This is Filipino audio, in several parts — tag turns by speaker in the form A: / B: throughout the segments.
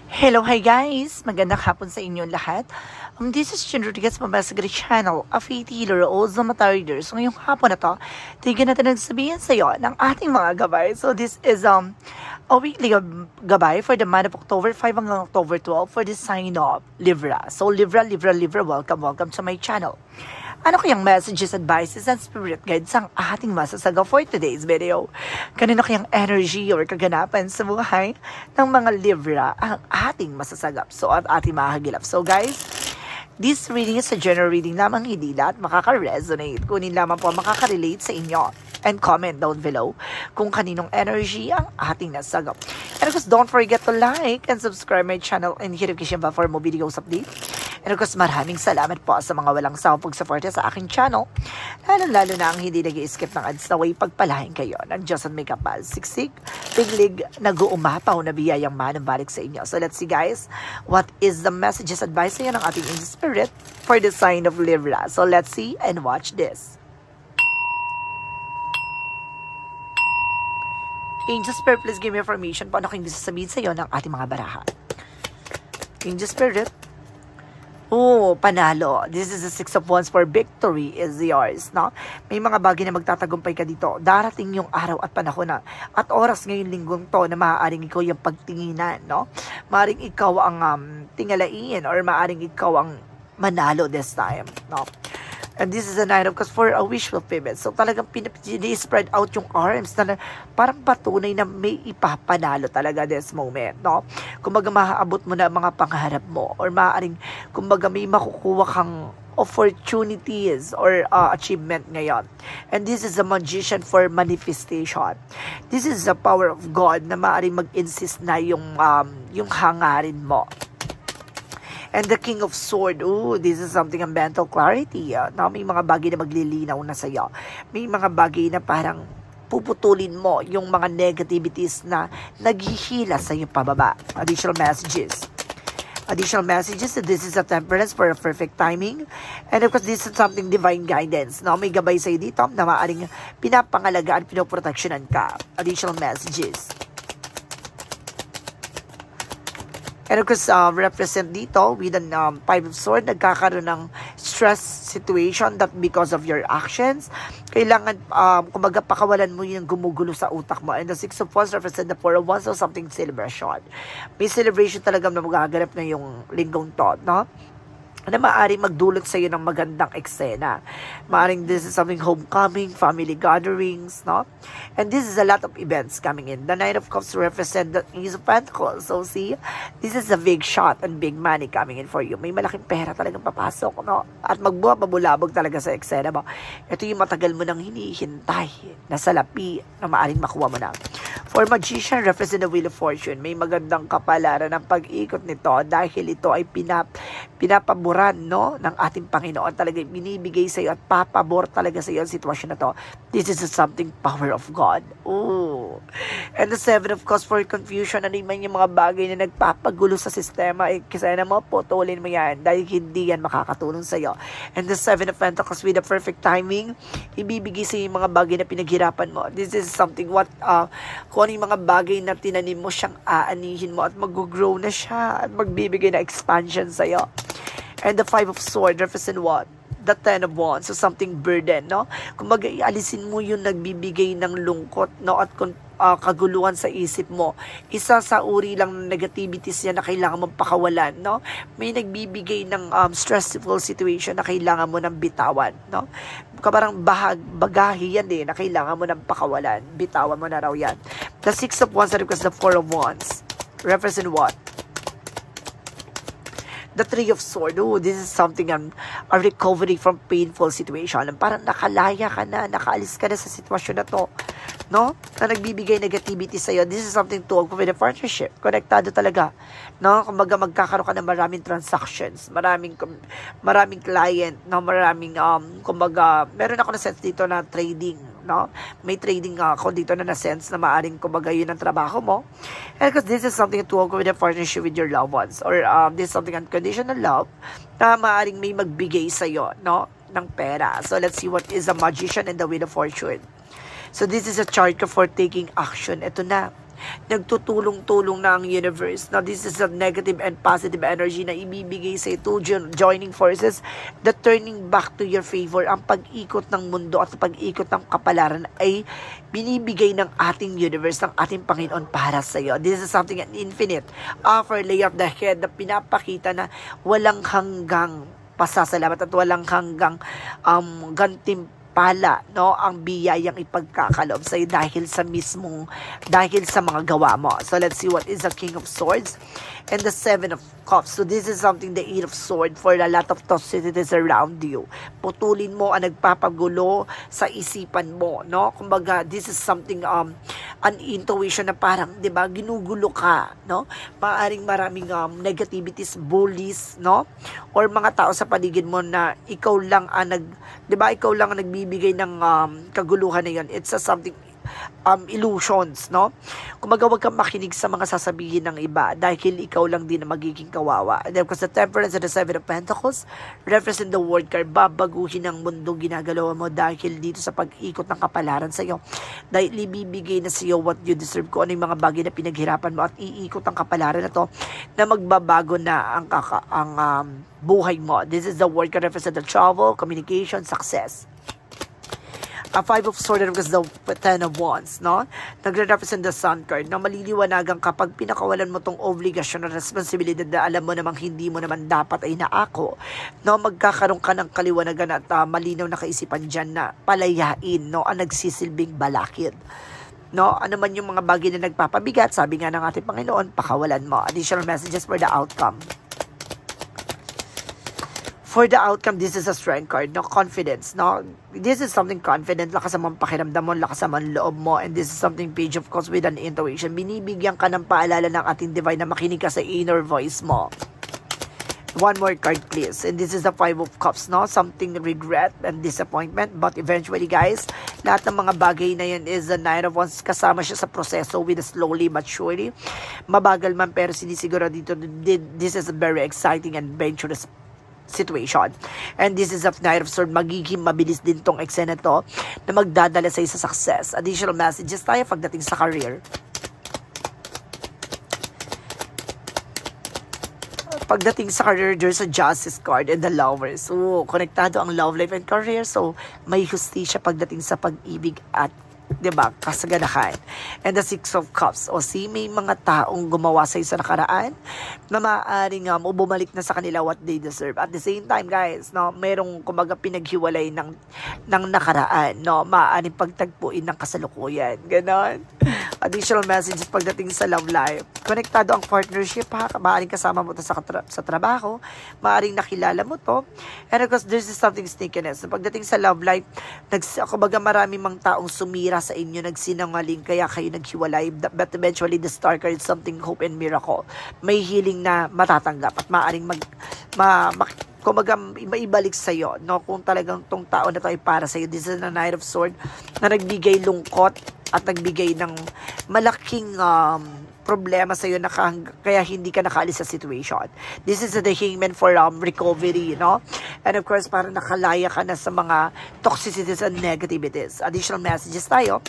A: Hello, hi guys! Magandang hapon sa inyo lahat. This is Jen Rodriguez from Basagari Channel, a faith healer o Zamatar reader. So ngayong hapon na to, tignan natin nagsabihin sa iyo ng ating mga gabay. So this is a weekly gabay for the month of October 5 hanggang October 12 for the sign of Libra. So Libra, welcome to my channel. Ano kayang messages, advices, and spirit guides ang ating masasaga for today's video? Kanino kayang energy or kaganapan sa buhay ng mga Libra ang ating masasagap? So, at ating makakagilap. So, guys, this reading is a general reading lamang, hindi lahat makaka-resonate. Kunin lamang po makaka-relate sa inyo. And comment down below kung kaninong energy ang ating nasagap. And of course, don't forget to like and subscribe my channel and hit notification bell for more videos update. And of course, maraming salamat po sa mga walang sawang pagsuporta sa aking channel. Lalo na ang hindi nag-i-skip ng ads na way pagpalahin kayo ng Diyos at may kapal. Siksik, piglig, nag-uumapaw na biyayang manambalik sa inyo. So let's see guys, what is the messages, advice sa ng ating angel spirit for the sign of Libra. So let's see and watch this. Angel Spirit, please give me information po ano kayong gusto sabihin sa iyo ng ating mga baraha. Angel Spirit. Oh, panalo. This is the 6 of Wands for victory is yours, no? May mga bagay na magtatagumpay ka dito. Darating yung araw at panahon na at oras ngayon linggong to na maaaring ikaw yung pagtinginan, no? Maaaring ikaw ang tingalain or maaaring ikaw ang manalo this time, no? And this is a Nine of Cups for a wish fulfillment. So talagang spread out yung arms na parang patunay na may ipapanalo talaga this moment, no? Kumbaga maaabot mo na mga pangarap mo or maaaring kumbaga may makukuha kang opportunities or achievement ngayon. And this is a magician for manifestation. This is the power of God na maaaring mag-insist na yung hangarin mo. And the King of Swords, this is something of mental clarity. Na may mga bagay na maglilinaw na sa'yo. May mga bagay na parang puputulin mo yung mga negativities na naghihila sa iyong pababa. Additional messages. This is a temperance for a perfect timing. And of course, this is something divine guidance. No? May gabay sa'yo dito na maaaring pinapangalagaan, pinoproteksyonan ka. Additional messages. And of course, represent dito with an 5 of Swords, nagkakaroon ng stress situation that because of your actions, kailangan, kumbaga, pakawalan mo yung gumugulo sa utak mo. And the 6 of Wands represent the 4 of Wands, so something celebration. May celebration talaga na magaganap na yung linggong to, no? Na maaaring magdulot sa iyo ng magandang eksena. Maaaring this is something homecoming, family gatherings, no? And this is a lot of events coming in. The Knight of Cups represent the Ace of Pentacles. So see, this is a big shot and big money coming in for you. May malaking pera talagang papasok, no? At magbuha-pabulabog talaga sa eksena mo. Ito yung matagal mo nang hinihintay na salapi na maaaring makuha mo na. For Magician, represent the Wheel of Fortune. May magandang kapalaran ng pag-ikot nito dahil ito ay pinapaboran, no, ng ating Panginoon. Talaga binibigay sa iyo at papabor talaga sa iyo ang sitwasyon na to. This is something power of God. Ooh. And the 7 of Cups for confusion. Ano man yung mga bagay na nagpapagulo sa sistema, kasi na mo, putulin mo yan dahil hindi yan makakatulong sa iyo. And the 7 of Pentacles with the perfect timing, ibibigay sa iyo yung mga bagay na pinaghirapan mo. This is something kung ano yung mga bagay na tinanim mo, siyang aanihin mo at mag-grow na siya at magbibigay na expansion sa iyo. And the 5 of Swords represent what? The 10 of Wands. So something burden, no? Kung mag-ialisin mo yung nagbibigay ng lungkot, no? At kaguluhan sa isip mo. Isa sa uri lang ng negativities niya na kailangan mong pakawalan, no? May nagbibigay ng stressful situation na kailangan mo ng bitawan, no? Parang bagahe yan na kailangan mo ng pakawalan. Bitawan mo na raw yan. The 6 of Wands because the 4 of Wands represent what? The 3 of Swords, this is something a recovery from painful situation. Parang nakalaya ka na, nakaalis ka na sa sitwasyon na to, no? Na nagbibigay negativity sa iyo. This is something to with a partnership. Konektado talaga, no? Kumbaga magkakaroon ka ng maraming transactions, maraming client, no? Maraming kumbaga meron ako na sense dito na trading, no? May trading ako dito na sense na maaring kumbaga yun ang trabaho mo. And because this is something to with a partnership with your loved ones, or this is something unconditional love na maaring may magbigay sa iyo, no, ng pera. So let's see what is the Magician and the Wheel of Fortune. So this is a chart for taking action. Ito na. nagtutulong-tulong na ang universe. Now, this is a negative and positive energy na ibibigay sa ito, joining forces, the turning back to your favor. Ang pag-ikot ng mundo at pag-ikot ng kapalaran ay binibigay ng ating universe, ng ating Panginoon para sa iyo. This is something an infinite offer, lay of the head, na pinapakita na walang hanggang pasasalamat at walang hanggang gantimpala, no, ang biyayang ipagkakaloob sa iyo dahil sa mga gawa mo. So let's see what is the King of Swords and the Seven of Cups. So this is something, the Eight of Swords, for a lot of toxicities around you. Putulin mo ang nagpapagulo sa isipan mo, no? Kumbaga, this is something an intuition na parang, 'di ba, ginugulo ka, no? Maaring maraming negativities, bullies, no? Or mga tao sa paligid mo na ikaw lang ang 'di ba, ikaw lang ang nagbibigay ng kaguluhan na 'yon. It's something illusions, no? Kumbaga, huwag kang makinig sa mga sasabihin ng iba dahil ikaw lang din na magiging kawawa. And then, because the Temperance and the Seven of Pentacles represent the world card, babaguhin ang mundong ginagalawa mo dahil dito sa pag-ikot ng kapalaran sa iyo. Dahil ibibigay na sa iyo what you deserve, kung ano yung mga bagay na pinaghirapan mo, at iikot ang kapalaran na to na magbabago na ang buhay mo. This is the world card, represent the travel, communication, success. A Five of Swords and the Ten of Wands, no? Nagre-represent the Sun card na maliliwanagan kapag pinakawalan mo tong obligasyon at responsibilidad na alam mo namang hindi mo naman dapat ay naako, no? Magkakaroon ka ng kaliwanagan at malinaw na kaisipan dyan na palayain, no, ang nagsisilbing balakid. No, ano man yung mga bagay na nagpapabigat, sabi nga ng ating Panginoon, pakawalan mo. Additional messages for the outcome. For the outcome, this is a strength card, no? Confidence, no? This is something confident, lakas ang pakiramdam mo, lakas ang loob mo, and this is something Page of Cups with an intuition. Binibigyan ka ng paalala ng ating divine na makinig ka sa inner voice mo. One more card, please. And this is the Five of Cups, no? Something regret and disappointment, but eventually, guys, lahat ng mga bagay na yun is the Nine of Wands. Kasama siya sa proseso with a slowly but surely. Mabagal man, pero sinisiguro dito, this is a very exciting and adventurous situation. And this is a Knight of Swords. Magiging mabilis din tong eksena to na magdadala sa isa success. Additional messages tayo pagdating sa career. Pagdating sa career, there's a Justice card and the Lovers. So, konektado ang love life and career. So, may hustisya pagdating sa pag-ibig at, diba, kasaganahan. And the Six of Cups. O see, may mga taong gumawa sa isa nakaraan na maaaring bumalik na sa kanila what they deserve. At the same time, guys, no, merong kumbaga pinaghiwalay ng nakaraan, no, maaaring pagtagpuin ng kasalukuyan. Ganon. Additional messages pagdating sa love life. Konektado ang partnership, ha? Maaaring kasama mo to sa trabaho, maaaring nakilala mo to. And of course, there's something sneakiness. Pagdating sa love life, kumbaga marami mang taong sumira sa inyo, nagsinungaling, kaya kayo naghiwalay. But eventually, the star card is something hope and miracle. May healing na matatanggap at maaaring kumbaga maibalik sa'yo, no? Kung talagang tong tao na to ay para sa'yo. This is the Knight of Swords na nagbigay lungkot at nagbigay ng malaking problema sa'yo na kaya hindi ka nakaalis sa situation. This is the Hangman for recovery, no? And of course, parang nakalaya ka na sa mga toxicities and negativities. Additional messages tayo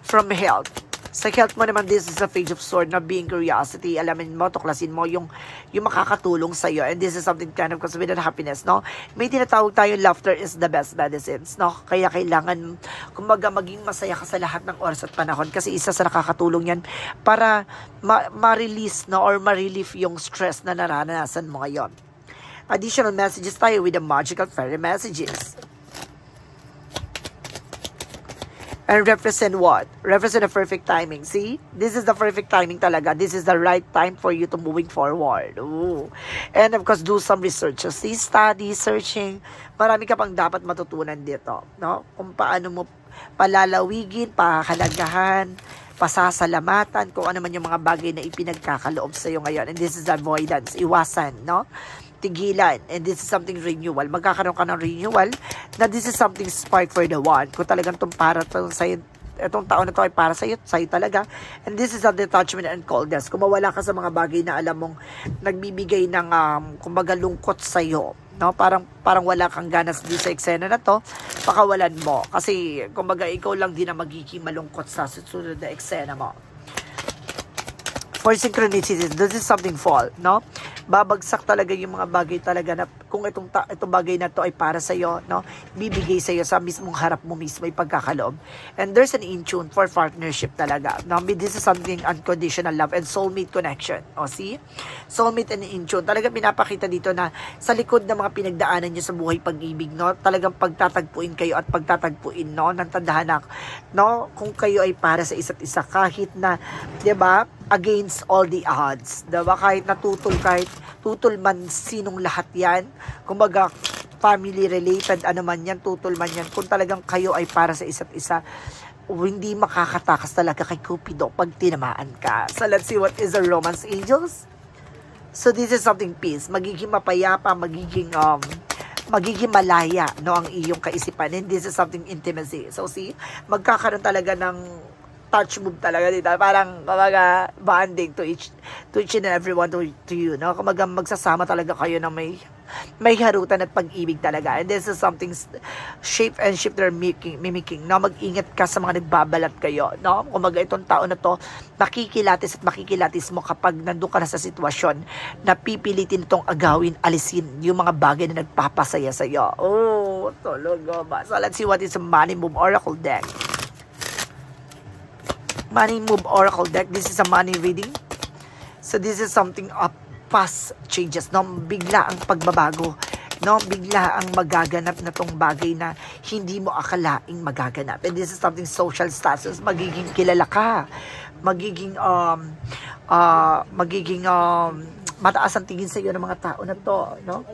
A: from health. Sa health mo naman, this is a Page of Swords na being curiosity. Alamin mo, tuklasin mo yung makakatulong sa'yo. And this is something kind of with happiness, no? May tinatawag tayo, laughter is the best medicines, no? Kaya kailangan, kumbaga, maging masaya ka sa lahat ng oras at panahon kasi isa sa nakakatulong yan para ma-release, no? Or ma-relieve yung stress na naranasan mo ngayon. Additional messages tayo with the magical fairy messages. And represent what? Represent a perfect timing. See? This is the perfect timing talaga. This is the right time for you to moving forward. Ooh. And of course, do some research. See, study, searching. Marami ka pang dapat matutunan dito. No? Kung paano mo palalawigin, pahalagahan, pasasalamatan, kung ano man yung mga bagay na ipinagkakaloob sa'yo ngayon. And this is avoidance. Iwasan, no? Tigilan. And this is something renewal. Magkakaroon ka ng renewal na this is something spark for the one. Kung talagang itong para sa'yo, itong taon na to ay para sa'yo talaga. And this is a detachment and coldness. Kung mawala ka sa mga bagay na alam mong nagbibigay ng kumbaga lungkot sa'yo, no? Parang wala kang ganas din sa eksena na to, pakawalan mo. Kasi, kumbaga, ikaw lang din na magiging malungkot sa susunod na eksena mo. For synchronicity, this is something fall, no? Babagsak talaga yung mga bagay talaga na kung itong bagay na to ay para sa iyo, no? Bibigay sa iyo sa mismong harap mo mismo yung pagkakaloob. And there's an in tune for partnership talaga. No? This is something unconditional love and soulmate connection. O see? Soulmate and in tune. Talaga pinapakita dito na sa likod ng mga pinagdaanan niyo sa buhay pag-ibig, no? Talagang pagtatagpuin kayo at pagtatagpuin, no? Ng tadhana, no? Kung kayo ay para sa isa't isa kahit na, 'di ba? Against all the odds. Diba? Kahit natutol, kahit tutol man sinong lahat yan. Kumbaga, family related, ano man yan, tutol man yan. Kung talagang kayo ay para sa isa't isa, hindi makakatakas talaga kay Cupido pag tinamaan ka. So, let's see what is the romance angels. So, this is something peace. Magiging mapayapa, magiging malaya, no, ang iyong kaisipan. And this is something intimacy. So, see, magkakaroon talaga ng touch move talaga dito. Parang, kumaga, bonding to each and everyone to you, no? Kumaga, magsasama talaga kayo na may harutan at pag-ibig talaga. And this is something shape and shift they're mimicking, no? Mag-ingat ka sa mga nagbabalat kayo, no? Kumaga, itong tao na to, makikilatis at makikilatis mo kapag nandun ka na sa sitwasyon na pipilitin itong agawin, alisin yung mga bagay na nagpapasaya sa'yo. Oh, talaga ba? So, let's see what is a Money Move Oracle deck. Money Move Oracle deck. This is a money reading. So this is something past changes, no? Bigla ang pagbabago, no? Bigla ang magaganap na tong bagay na hindi mo akalaing magaganap. And this is something social status. Magiging kilala ka. Magiging mataas ang tingin sa iyo ng mga tao na to, no?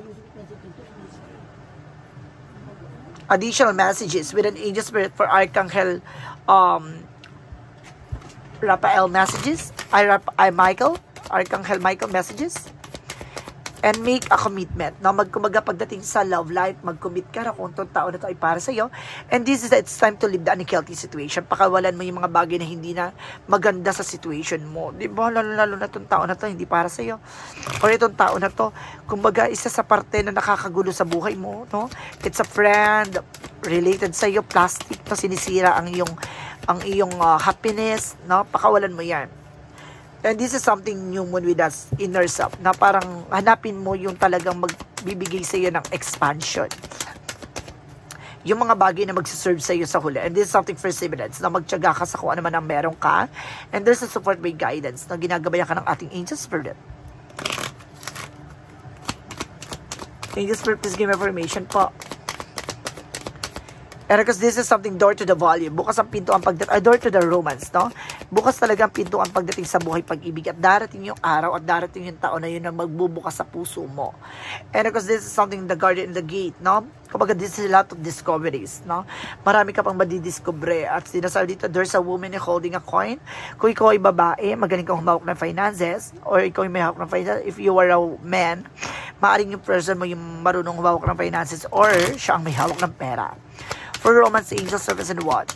A: Additional messages with an angel spirit for Archangel Raphael messages. Michael, Archangel Michael messages. And make a commitment. Now, magkumaga pagdating sa love life, mag-commit ka na kung itong tao na ito ay para sa'yo. And this is it's time to leave the unhealthy situation. Pakawalan mo yung mga bagay na hindi na maganda sa situation mo. Di ba? Lalo na itong tao na ito, hindi para sa'yo. Or itong tao na ito, kumbaga, isa sa parte na nakakagulo sa buhay mo, no? It's a friend related sa'yo, plastic, na sinisira ang iyong happiness, no? Pakawalan mo yan. And this is something human with us, inner self, na parang hanapin mo yung talagang magbibigay sa iyo ng expansion. Yung mga bagay na magsiserve sa iyo sa huli. And this is something perseverance, na magtiyaga ka sa kung ano man ang meron ka. And there's a support by guidance, na ginagabayan ka ng ating angel spirit. Angel spirit, please give me information po. And because this is something door to the volume. Bukas ang pinto ang pagdating, door to the romance, no? Bukas talaga ang pinto ang pagdating sa buhay pag-ibig. At darating yung araw at darating yung taon na yun na magbubukas sa puso mo. And because this is something the guardian in the gate, no? Kumbaga this is a lot of discoveries, no? Marami ka pang madidiscover. At sinasabi dito, there's a woman holding a coin. Kung ikaw ay babae, magaling kang humawak ng finances, or ikaw ay may hawak ng finances, if you are a man, maaring yung person mo yung marunong humawak ng finances, or siya ang may hawak ng pera. For romance, angel service, and what?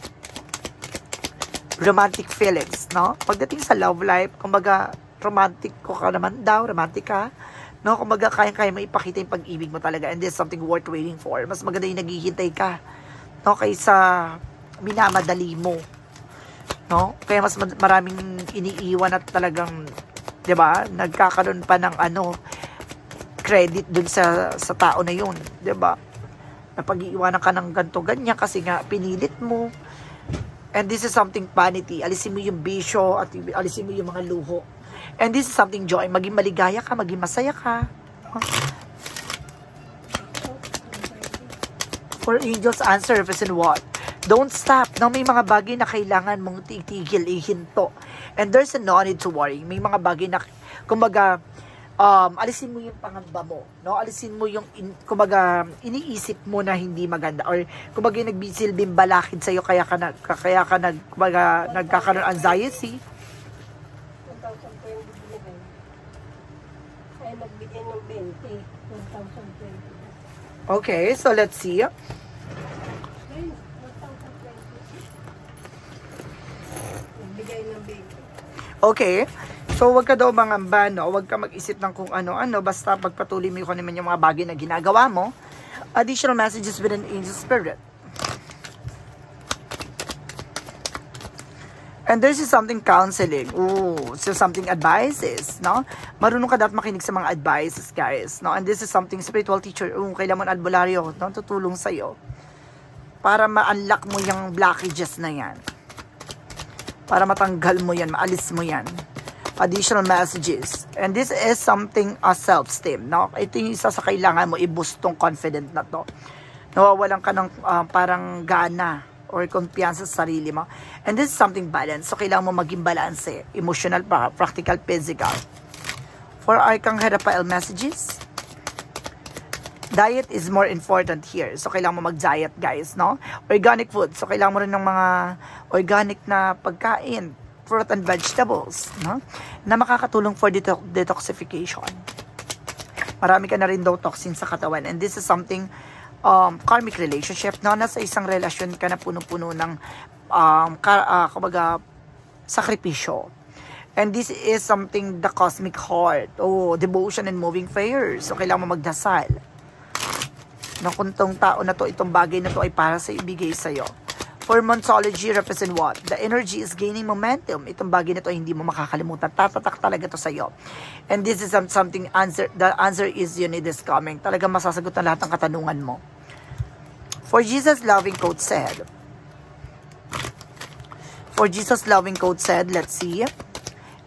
A: Romantic feelings, no? Pagdating sa love life, kumbaga, romantic ka naman daw, romantic ka, no? Kumbaga, kaya mo ipakita yung pag-ibig mo talaga, and this is something worth waiting for. Mas maganda yung naghihintay ka, no? Kaysa minamadali mo, no? Kaya mas maraming iniiwan at talagang, di ba, nagkakaroon pa ng credit dun sa tao na yun, di ba? Napag-iiwanan ka ng ganto-ganyan kasi nga pinilit mo. And this is something vanity. Alisin mo yung bisyo at alisin mo yung mga luho. And this is something joy. Maging maligaya ka, maging masaya ka. For angels, answer, and what? Don't stop. No, may mga bagay na kailangan mong titigil, ihinto. And there's no need to worry. May mga bagay na, kumbaga, alisin mo yung pangamba mo, no? Alisin mo yung kumbaga iniisip mo na hindi maganda, or kumbaga nagbisilbing balakid sa iyo kaya ka kumbaga nagkakaroon anxiety.
B: 1,020 ay magbigay ng 20. 1,020.
A: Okay, so let's see.
B: Magbigay ng 20.
A: Okay. So, huwag ka daw mangamba, no? Huwag ka mag-isip ng kung ano-ano. Basta pagpatuloy mo kung naman yung mga bagay na ginagawa mo. Additional messages with an angel spirit. And this is something counseling. Ooh, so something advices, no? Marunong ka dapat makinig sa mga advices, guys, no? And this is something spiritual teacher. Kailangan mo ng albularyo, no? Tutulong sa'yo. Para ma-unlock mo yung blockages na yan. Para matanggal mo yan, maalis mo yan. Additional messages. And this is something self-esteem, no? Ito yung isa sa kailangan mo, i-boost tong confident na to. Nawawalan ka ng parang gana or kumpiyansa sa sarili mo. And this is something balance. So, kailangan mo maging balance. Emotional, practical, physical. For Arcangel Raphael messages, diet is more important here. So, kailangan mo mag-diet, guys, no? Organic food. So, kailangan mo rin ng mga organic na pagkain, fruit and vegetables, no? Na makakatulong for detoxification. Marami ka na rin daw toxin sa katawan. And this is something karmic relationship, no? Nasa isang relasyon ka na puno-puno ng kumbaga sakripisyo. And this is something the cosmic heart. Oh, devotion and moving prayers. So, kailangan mo magdasal. No, kung tong tao na to, itong bagay na to ay para sa ibigay sa'yo. For Monsology, represent what? The energy is gaining momentum. Itong bagay na to, hindi mo makakalimutan. Tatatak talaga to sa'yo. And this is something answer. The answer is you need is coming. Talagang masasagot na lahat ng katanungan mo. For Jesus' loving quote said, let's see.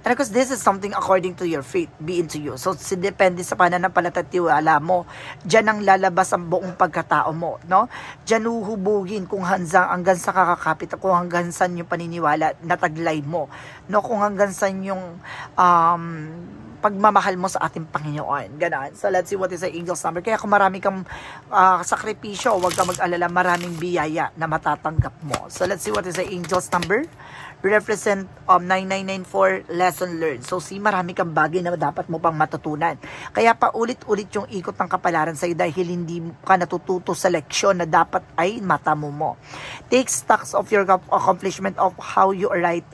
A: And because this is something according to your faith, be into you. So, depende sa pananampalatatiwala mo. Diyan ang lalabas ang buong pagkatao mo, no? Diyan uhubugin kung hanggang sa kakakapit, kung hanggang saan yung paniniwala na taglay mo, no? Kung hanggang saan yung pagmamahal mo sa ating Panginoon. Ganon. So, let's see what is the angel's number. Kaya kung marami kang sakripisyo, huwag kang mag-alala, maraming biyaya na matatanggap mo. So, let's see what is the angel's number. Represent 9994 lesson learned. So, marami kang bagay na dapat mo pang matutunan. Kaya paulit-ulit yung ikot ng kapalaran sa'yo dahil hindi ka natututo sa leksyon na dapat ay matamo mo. Take stocks of your accomplishment of how you arrive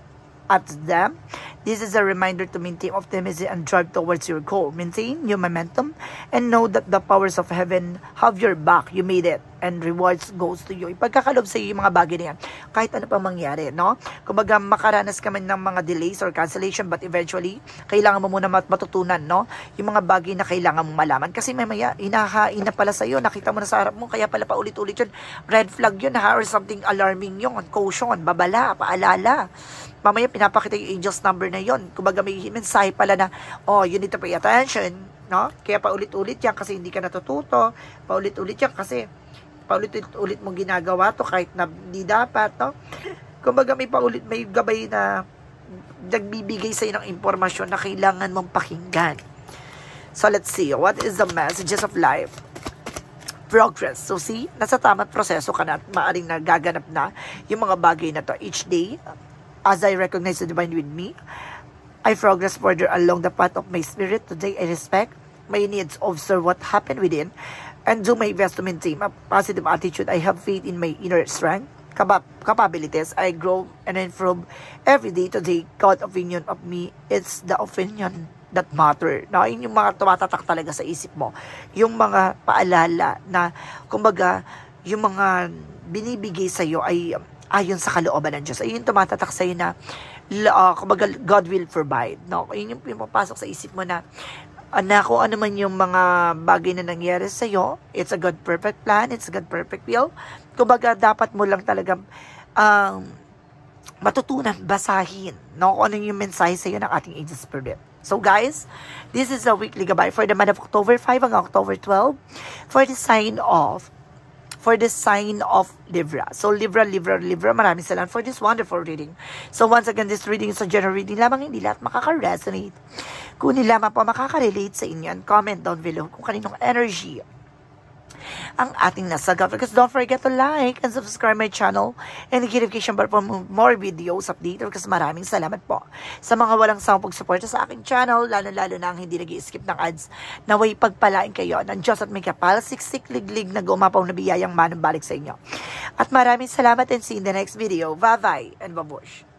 A: at them. This is a reminder to maintain optimism and drive towards your goal. Maintain your momentum and know that the powers of heaven have your back. You made it. And rewards goes to you. Ipagkakalob sa iyo yung mga bagay na yan. Kahit ano pa mangyari, no? Kumbaga, makaranas ka man ng mga delays or cancellation, but eventually, kailangan mo muna matutunan, no? Yung mga bagay na kailangan mong malaman. Kasi mamaya, inahain na pala sa iyo, nakita mo na sa harap mo, kaya pala paulit-ulit yun. Red flag yun, ha? Or something alarming yun. Caution, babala, paalala. Mamaya, pinapakita yung angel's number na yun. Kumbaga, may mensahe pala na, oh, you need to pay attention, no? Kaya paulit-ulit yan kasi hindi ka natututo. Paulit-ulit yan kasi paulit-ulit mong ginagawa to kahit na di dapat, no? Kumbaga may gabay na nagbibigay sa'yo ng impormasyon na kailangan mong pakinggan. So, let's see. What is the messages of life? Progress. So, see, nasa tamang proseso ka na at maaring nagaganap na yung mga bagay na to. Each day, as I recognize the divine with me, I progress further along the path of my spirit. Today, I respect my needs, observe what happened within, and do my best to maintain a positive attitude. I have faith in my inner strength, capabilities. I grow and improve every day. Today, God's opinion of me, it's the opinion that matter. Now, yun yung mga tumatatak talaga sa isip mo. Yung mga paalala na, kumbaga, yung mga binibigay sa'yo ay ayon sa kalooban ng Diyos. Ayun yung tumatatak sa'yo na, kumbaga, God will provide. No? Yun yung pumapasok sa isip mo na, kung ano man yung mga bagay na nangyari sa'yo, it's a God perfect plan, it's a God perfect will. Kumbaga, dapat mo lang talagang matutunan, basahin, no? Kung ano yung mensahe sa'yo ng ating angel spirit. So guys, this is a weekly gabay for the month of October 5 hanggang October 12 for the sign of Libra. So, Libra, maraming salamat for this wonderful reading. So, once again, this reading is a general reading lamang, hindi lahat makaka-resonate. Kung hindi lamang po makaka-relate sa inyo, and comment down below kung kaninong energy ang ating nasagap. Because don't forget to like and subscribe my channel and the notification bar for more videos update. Because maraming salamat po sa mga walang sawang pagsuporta sa aking channel, lalo-lalo na ang hindi nag-i-skip ng ads. Naway pagpalain kayo ng Diyos at may kapal, siksik, liglig na gumapaw na biyayang manang balik sa inyo. At maraming salamat and see you in the next video. Bye-bye and babush.